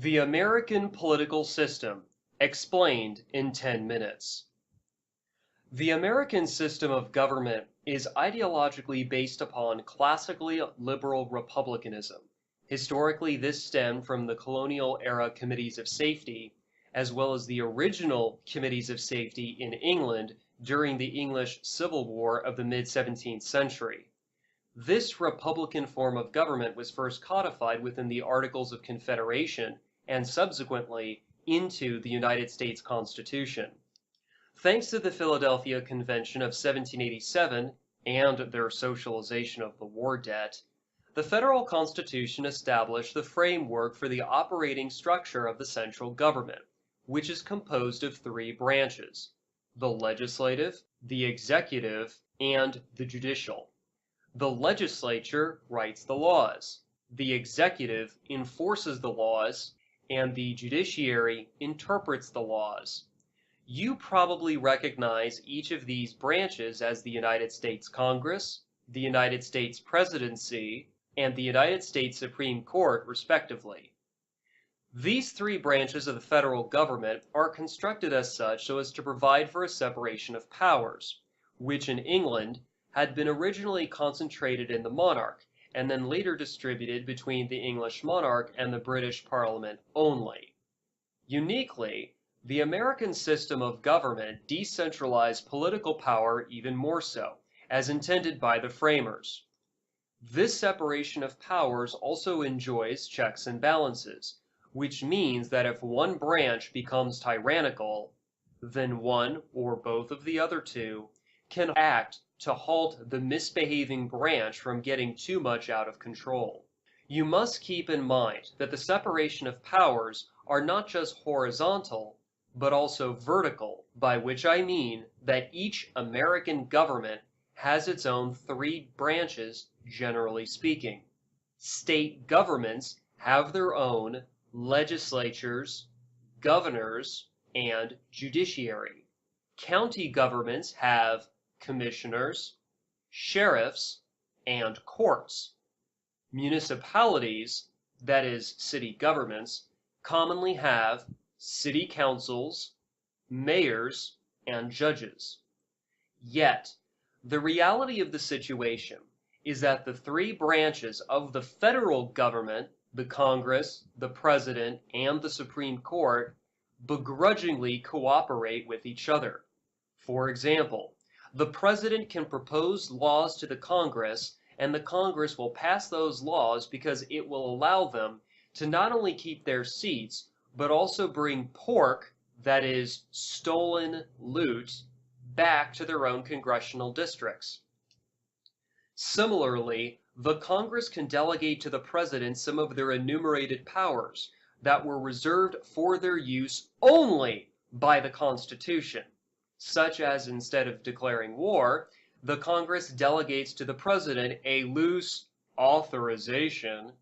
The American Political System, explained in 10 minutes. The American system of government is ideologically based upon classically liberal republicanism. Historically, this stemmed from the colonial era committees of safety, as well as the original committees of safety in England during the English Civil War of the mid-17th century. This republican form of government was first codified within the Articles of Confederation and subsequently into the United States Constitution. Thanks to the Philadelphia Convention of 1787 and their socialization of the war debt, the federal Constitution established the framework for the operating structure of the central government, which is composed of three branches: the legislative, the executive, and the judicial. The legislature writes the laws, the executive enforces the laws, and the judiciary interprets the laws. You probably recognize each of these branches as the United States Congress, the United States Presidency, and the United States Supreme Court, respectively. These three branches of the federal government are constructed as such so as to provide for a separation of powers, which in England had been originally concentrated in the monarch, and then later distributed between the English monarch and the British Parliament only. Uniquely, the American system of government decentralized political power even more so, as intended by the framers. This separation of powers also enjoys checks and balances, which means that if one branch becomes tyrannical, then one or both of the other two can act to halt the misbehaving branch from getting too much out of control. You must keep in mind that the separation of powers are not just horizontal, but also vertical, by which I mean that each American government has its own three branches, generally speaking. State governments have their own legislatures, governors, and judiciary. County governments have commissioners, sheriffs, and courts. Municipalities, that is, city governments, commonly have city councils, mayors, and judges. Yet, the reality of the situation is that the three branches of the federal government, the Congress, the President, and the Supreme Court, begrudgingly cooperate with each other. For example, the President can propose laws to the Congress, and the Congress will pass those laws because it will allow them to not only keep their seats, but also bring pork, that is, stolen loot, back to their own congressional districts. Similarly, the Congress can delegate to the President some of their enumerated powers that were reserved for their use only by the Constitution, such as instead of declaring war, the Congress delegates to the President a loose authorization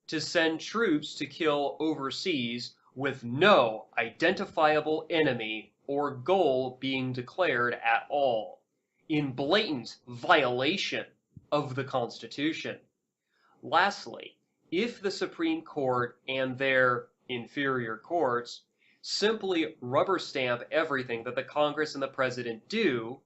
to send troops to kill overseas with no identifiable enemy or goal being declared at all, in blatant violation of the Constitution. Lastly, if the Supreme Court and their inferior courts simply rubber stamp everything that the Congress and the President do,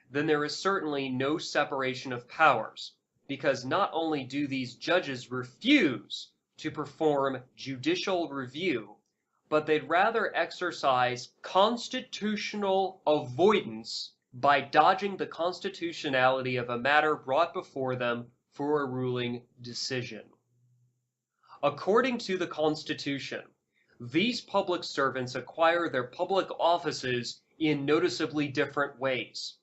then there is certainly no separation of powers, because not only do these judges refuse to perform judicial review, but they'd rather exercise constitutional avoidance by dodging the constitutionality of a matter brought before them for a ruling decision. According to the Constitution, these public servants acquire their public offices in noticeably different ways.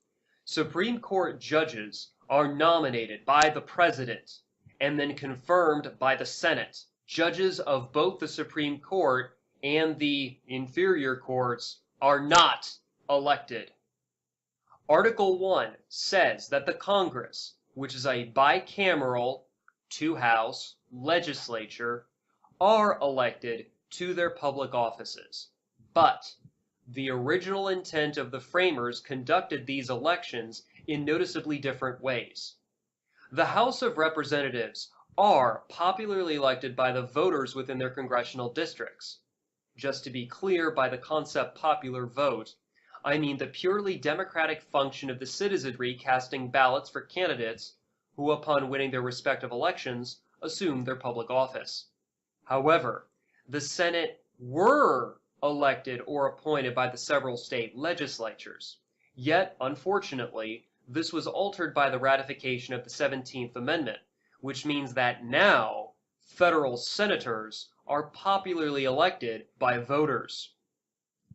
Supreme Court judges are nominated by the President and then confirmed by the Senate. Judges of both the Supreme Court and the inferior courts are not elected. Article 1 says that the Congress, which is a bicameral, two-house legislature, are elected to their public offices. But the original intent of the framers conducted these elections in noticeably different ways. The House of Representatives are popularly elected by the voters within their congressional districts. Just to be clear, by the concept popular vote, I mean the purely democratic function of the citizenry casting ballots for candidates who, upon winning their respective elections, assume their public office. However, the Senate were elected or appointed by the several state legislatures. Yet, unfortunately, this was altered by the ratification of the 17th Amendment, which means that now federal senators are popularly elected by voters.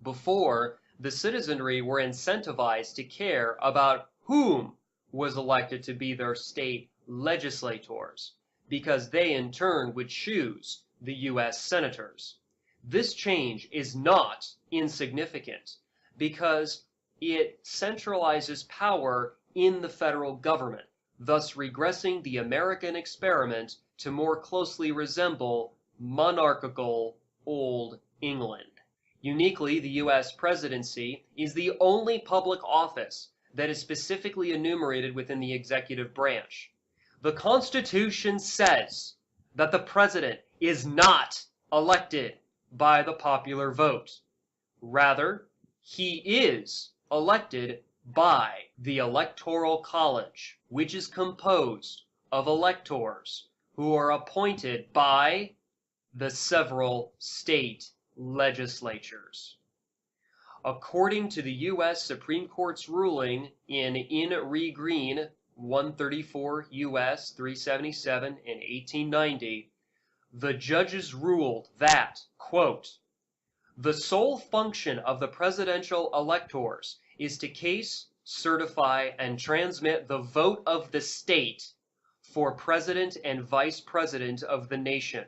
Before, the citizenry were incentivized to care about whom was elected to be their state legislators, because they in turn would choose the U.S. senators. This change is not insignificant because it centralizes power in the federal government, thus regressing the American experiment to more closely resemble monarchical Old England. Uniquely, the U.S. presidency is the only public office that is specifically enumerated within the executive branch. The Constitution says that the president is not elected by the popular vote. Rather, he is elected by the Electoral College, which is composed of electors who are appointed by the several state legislatures. According to the U.S. Supreme Court's ruling in re Green 134 U.S. 377 in 1890, the judges ruled that, quote, the sole function of the presidential electors is to case, certify, and transmit the vote of the state for president and vice president of the nation.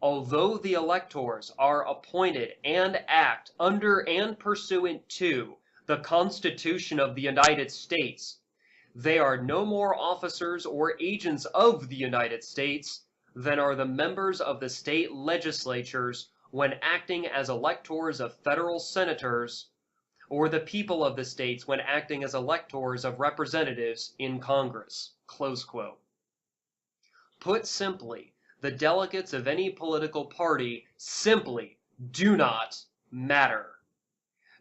Although the electors are appointed and act under and pursuant to the Constitution of the United States, they are no more officers or agents of the United States than are the members of the state legislatures when acting as electors of federal senators, or the people of the states when acting as electors of representatives in Congress. Close quote. Put simply, the delegates of any political party simply do not matter,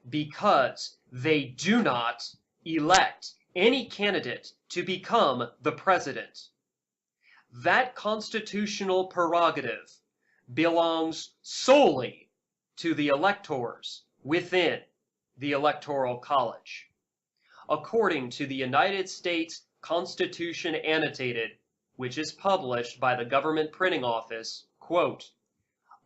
because they do not elect any candidate to become the president. That constitutional prerogative belongs solely to the electors within the Electoral College. According to the United States Constitution Annotated, which is published by the Government Printing Office, quote,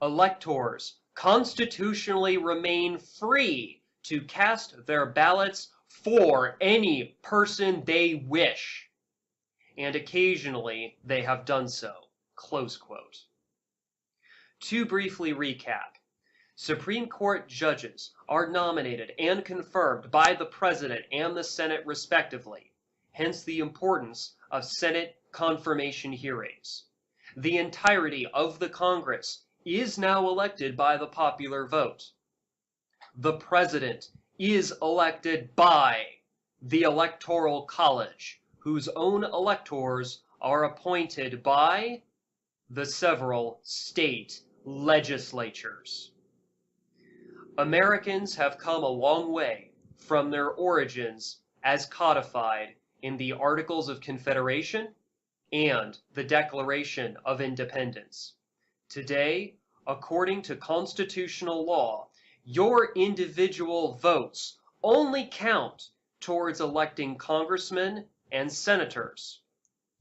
electors constitutionally remain free to cast their ballots for any person they wish, and occasionally they have done so, close quote. To briefly recap, Supreme Court judges are nominated and confirmed by the President and the Senate respectively, hence the importance of Senate confirmation hearings. The entirety of the Congress is now elected by the popular vote. The President is elected by the Electoral College, whose own electors are appointed by the several state legislatures. Americans have come a long way from their origins as codified in the Articles of Confederation and the Declaration of Independence. Today, according to constitutional law, your individual votes only count towards electing congressmen and senators.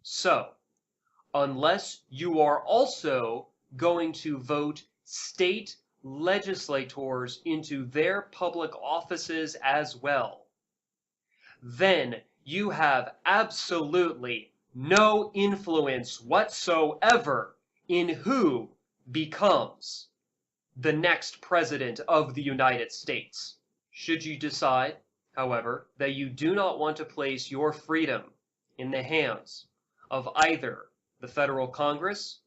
So, unless you are also going to vote state legislators into their public offices as well, then you have absolutely no influence whatsoever in who becomes the next president of the United States. Should you decide, however, that you do not want to place your freedom in the hands of either the federal Congress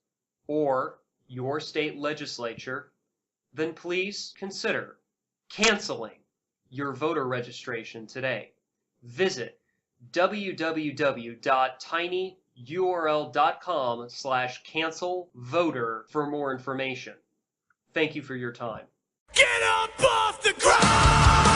or your state legislature, then please consider canceling your voter registration today. Visit www.tinyurl.com url.com/cancelvoter for more information. Thank you for your time. Get up off the ground!